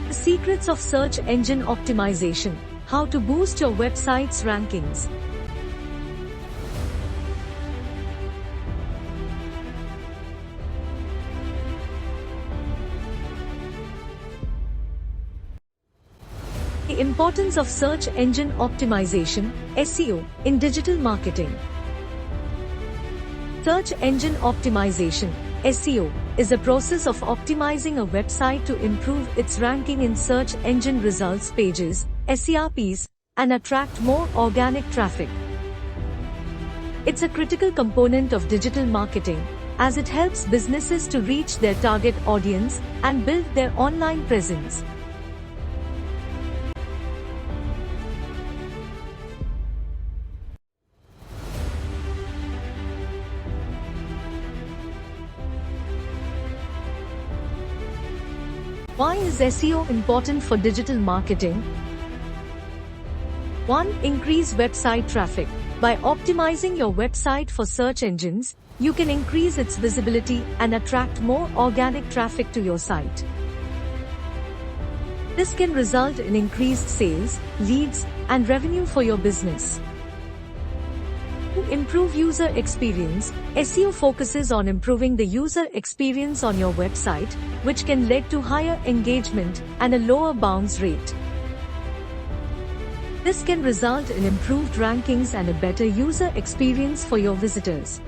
The secrets of search engine optimization. How to boost your website's rankings. The importance of search engine optimization, SEO, in digital marketing. Search engine optimization, SEO, is a process of optimizing a website to improve its ranking in search engine results pages, SERPs, and attract more organic traffic. It's a critical component of digital marketing, as it helps businesses to reach their target audience and build their online presence. Why is SEO important for digital marketing? 1. Increase website traffic. By optimizing your website for search engines, you can increase its visibility and attract more organic traffic to your site. This can result in increased sales, leads, and revenue for your business. To improve user experience, SEO focuses on improving the user experience on your website, which can lead to higher engagement and a lower bounce rate. This can result in improved rankings and a better user experience for your visitors.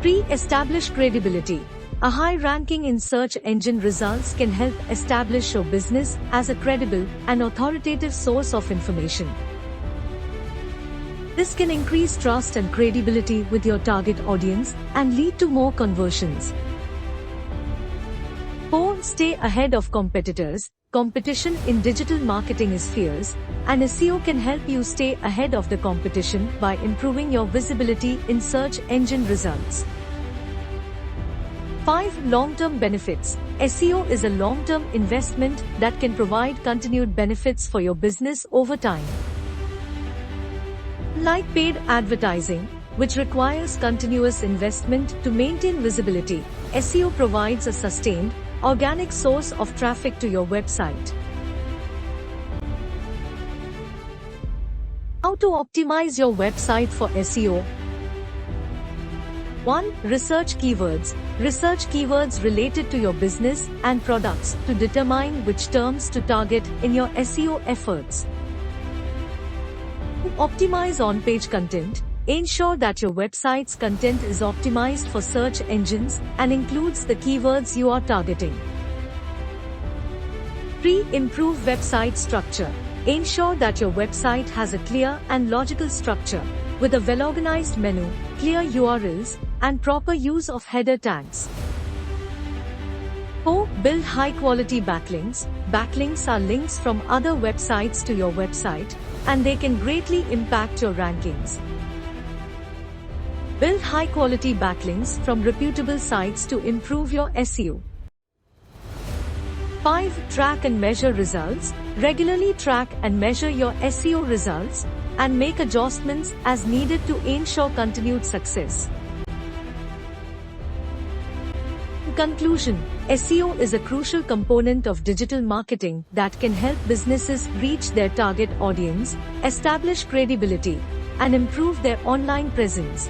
3. Establish credibility. A high ranking in search engine results can help establish your business as a credible and authoritative source of information. This can increase trust and credibility with your target audience and lead to more conversions. 4. Stay ahead of competitors. Competition in digital marketing is fierce, and SEO can help you stay ahead of the competition by improving your visibility in search engine results. 5. Long-term benefits. SEO is a long-term investment that can provide continued benefits for your business over time. Like paid advertising, which requires continuous investment to maintain visibility, SEO provides a sustained, organic source of traffic to your website. How to optimize your website for SEO? 1. Research keywords. Research keywords related to your business and products to determine which terms to target in your SEO efforts. To optimize on-page content, ensure that your website's content is optimized for search engines and includes the keywords you are targeting. 3. Improve website structure. Ensure that your website has a clear and logical structure, with a well-organized menu, clear URLs, and proper use of header tags. 4. Build high-quality backlinks. Backlinks are links from other websites to your website, and they can greatly impact your rankings. Build high-quality backlinks from reputable sites to improve your SEO. 5. Track and measure results. Regularly track and measure your SEO results, and make adjustments as needed to ensure continued success. In conclusion, SEO is a crucial component of digital marketing that can help businesses reach their target audience, establish credibility, and improve their online presence.